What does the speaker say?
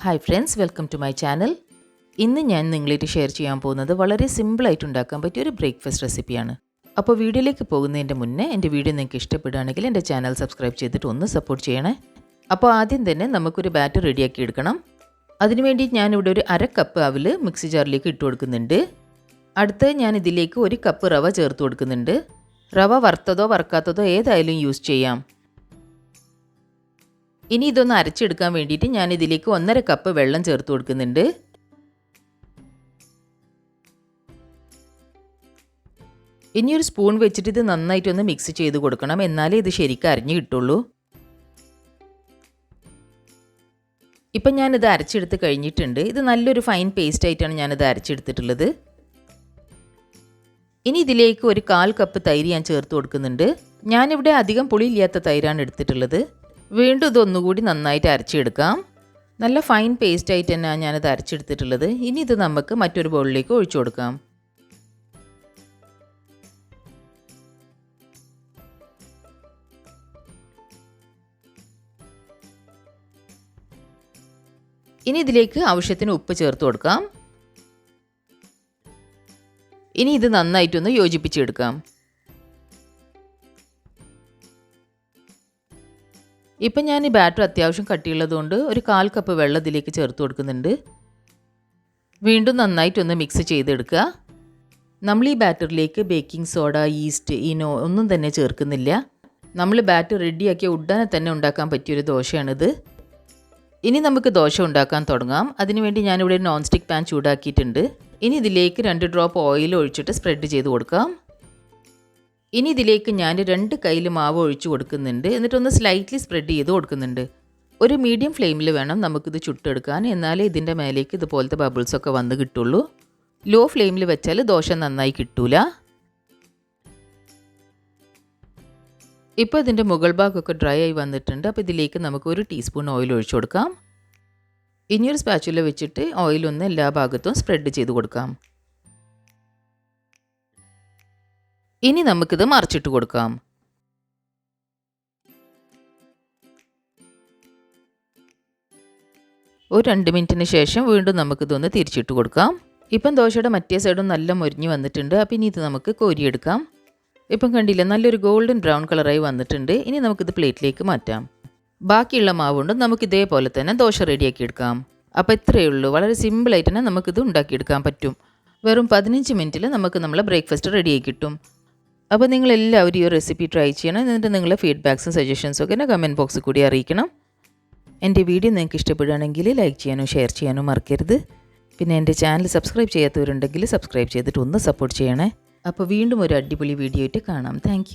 Hi friends, welcome to my channel. ഇന്ന് ഞാൻ നിങ്ങളായിട്ട് ഷെയർ ചെയ്യാൻ പോകുന്നത് വളരെ സിമ്പിളായിട്ട് ഉണ്ടാക്കാൻ പറ്റിയ ഒരു ബ്രേക്ക്ഫാസ്റ്റ് റെസിപ്പിയാണ്. അപ്പോൾ വീഡിയോയിലേക്ക് പോകുന്നതിൻ്റെ മുന്നേ എൻ്റെ വീഡിയോ നിങ്ങൾക്ക് ഇഷ്ടപ്പെടുകയാണെങ്കിൽ എൻ്റെ ചാനൽ സബ്സ്ക്രൈബ് ചെയ്തിട്ട് ഒന്ന് സപ്പോർട്ട് ചെയ്യണേ. അപ്പോൾ ആദ്യം തന്നെ നമുക്കൊരു ബാറ്റർ റെഡിയാക്കി എടുക്കണം. അതിനുവേണ്ടി ഞാനിവിടെ ഒരു അര കപ്പ് അവിൽ മിക്സി ജാറിലേക്ക് ഇട്ട് കൊടുക്കുന്നുണ്ട്. അടുത്ത് ഞാൻ ഇതിലേക്ക് 1 കപ്പ് റവ ചേർത്ത് കൊടുക്കുന്നുണ്ട്. റവ വറുത്തതോ വറുക്കാത്തതോ ഏതായാലും യൂസ് ചെയ്യാം. ഇനി ഇതൊന്ന് അരച്ചെടുക്കാൻ വേണ്ടിയിട്ട് ഞാൻ ഇതിലേക്ക് 1.5 കപ്പ് വെള്ളം ചേർത്ത് കൊടുക്കുന്നുണ്ട്. ഇനി ഒരു സ്പൂൺ വെച്ചിട്ട് ഇത് നന്നായിട്ടൊന്ന് മിക്സ് ചെയ്ത് കൊടുക്കണം, എന്നാലേ ഇത് ശരിക്കും അരിഞ്ഞ് കിട്ടുള്ളൂ. ഇപ്പം ഞാനിത് അരച്ചെടുത്ത് കഴിഞ്ഞിട്ടുണ്ട്. ഇത് നല്ലൊരു ഫൈൻ പേസ്റ്റ് ആയിട്ടാണ് ഞാനിത് അരച്ചെടുത്തിട്ടുള്ളത്. ഇനി ഇതിലേക്ക് 1/4 കപ്പ് തൈര് ഞാൻ ചേർത്ത് കൊടുക്കുന്നുണ്ട്. ഞാനിവിടെ അധികം പുളിയില്ലാത്ത തൈരാണ് എടുത്തിട്ടുള്ളത്. വീണ്ടും ഇതൊന്നുകൂടി നന്നായിട്ട് അരച്ചെടുക്കാം. നല്ല ഫൈൻ പേസ്റ്റ് ആയിട്ട് തന്നെയാണ് ഞാനിത് അരച്ചെടുത്തിട്ടുള്ളത്. ഇനി ഇത് നമുക്ക് മറ്റൊരു ബൗളിലേക്ക് ഒഴിച്ചു കൊടുക്കാം. ഇനി ഇതിലേക്ക് ആവശ്യത്തിന് ഉപ്പ് ചേർത്ത് കൊടുക്കാം. ഇനി ഇത് നന്നായിട്ടൊന്ന് യോജിപ്പിച്ചെടുക്കാം. ഇപ്പം ഞാൻ ഈ ബാറ്റർ അത്യാവശ്യം കട്ടിയുള്ളതുകൊണ്ട് 1/4 കപ്പ് വെള്ളം ഇതിലേക്ക് ചേർത്ത് കൊടുക്കുന്നുണ്ട്. വീണ്ടും നന്നായിട്ടൊന്ന് മിക്സ് ചെയ്തെടുക്കുക. നമ്മൾ ഈ ബാറ്ററിലേക്ക് ബേക്കിംഗ് സോഡ, ഈസ്റ്റ്, ഈനോ ഒന്നും തന്നെ ചേർക്കുന്നില്ല. നമ്മൾ ബാറ്റർ റെഡിയാക്കിയ ഉടനെ തന്നെ ഉണ്ടാക്കാൻ പറ്റിയൊരു ദോശയാണിത്. ഇനി നമുക്ക് ദോശ ഉണ്ടാക്കാൻ തുടങ്ങാം. അതിനുവേണ്ടി ഞാനിവിടെ ഒരു നോൺ സ്റ്റിക്ക് പാൻ ചൂടാക്കിയിട്ടുണ്ട്. ഇനി ഇതിലേക്ക് 2 ഡ്രോപ്പ് ഓയിൽ ഒഴിച്ചിട്ട് സ്പ്രെഡ് ചെയ്ത് കൊടുക്കാം. ഇനി ഇതിലേക്ക് ഞാൻ 2 കയ്യിൽ മാവ് ഒഴിച്ചു കൊടുക്കുന്നുണ്ട്. എന്നിട്ടൊന്ന് സ്ലൈറ്റ്ലി സ്പ്രെഡ് ചെയ്ത് കൊടുക്കുന്നുണ്ട്. ഒരു മീഡിയം ഫ്ലെയിമിൽ വേണം നമുക്കിത് ചുട്ടെടുക്കാൻ, എന്നാലേ ഇതിൻ്റെ മേലേക്ക് ഇതുപോലത്തെ ബബിൾസൊക്കെ വന്ന് കിട്ടുള്ളൂ. ലോ ഫ്ലെയിമിൽ വെച്ചാൽ ദോശ നന്നായി കിട്ടൂല. ഇപ്പോൾ ഇതിൻ്റെ മുകൾ ഭാഗമൊക്കെ ഡ്രൈ ആയി വന്നിട്ടുണ്ട്. അപ്പോൾ ഇതിലേക്ക് നമുക്ക് 1 ടീസ്പൂൺ ഓയിൽ ഒഴിച്ചു കൊടുക്കാം. ഇനിയൊരു സ്പാച്ചുല വെച്ചിട്ട് ഓയിലൊന്ന് എല്ലാ ഭാഗത്തും സ്പ്രെഡ് ചെയ്ത് കൊടുക്കാം. ഇനി നമുക്കിത് മറിച്ചിട്ട് കൊടുക്കാം. ഒരു 2 മിനിറ്റിന് ശേഷം വീണ്ടും നമുക്കിതൊന്ന് തിരിച്ചിട്ട് കൊടുക്കാം. ഇപ്പം ദോശയുടെ മറ്റേ സൈഡും നല്ല മൊരിഞ്ഞ് വന്നിട്ടുണ്ട്. അപ്പം ഇനി ഇത് നമുക്ക് കോരിയെടുക്കാം. ഇപ്പം കണ്ടില്ല, നല്ലൊരു ഗോൾഡൻ ബ്രൗൺ കളറായി വന്നിട്ടുണ്ട്. ഇനി നമുക്കിത് പ്ലേറ്റിലേക്ക് മാറ്റാം. ബാക്കിയുള്ള മാവുകൊണ്ട് നമുക്ക് ഇതേപോലെ തന്നെ ദോശ റെഡിയാക്കി എടുക്കാം. അപ്പോൾ ഇത്രയേ ഉള്ളൂ. വളരെ സിമ്പിളായിട്ട് തന്നെ നമുക്കിത് ഉണ്ടാക്കിയെടുക്കാൻ പറ്റും. വെറും 15 മിനിറ്റിൽ നമുക്ക് നമ്മളെ ബ്രേക്ക്ഫാസ്റ്റ് റെഡിയായി കിട്ടും. അപ്പോൾ നിങ്ങളെല്ലാവരും ഈ റെസിപ്പി ട്രൈ ചെയ്യണം. എന്നിട്ട് നിങ്ങളുടെ ഫീഡ്ബാക്സും സജഷൻസും ഒക്കെ എന്നെ കമൻറ്റ് ബോക്സിൽ കൂടി അറിയിക്കണം. എൻ്റെ വീഡിയോ നിങ്ങൾക്ക് ഇഷ്ടപ്പെടുകയാണെങ്കിൽ ലൈക്ക് ചെയ്യാനും ഷെയർ ചെയ്യാനും മറക്കരുത്. പിന്നെ എൻ്റെ ചാനൽ സബ്സ്ക്രൈബ് ചെയ്യാത്തവരുണ്ടെങ്കിൽ സബ്സ്ക്രൈബ് ചെയ്തിട്ട് ഒന്ന് സപ്പോർട്ട് ചെയ്യണേ. അപ്പോൾ വീണ്ടും ഒരു അടിപൊളി വീഡിയോ ആയിട്ട് കാണാം. താങ്ക്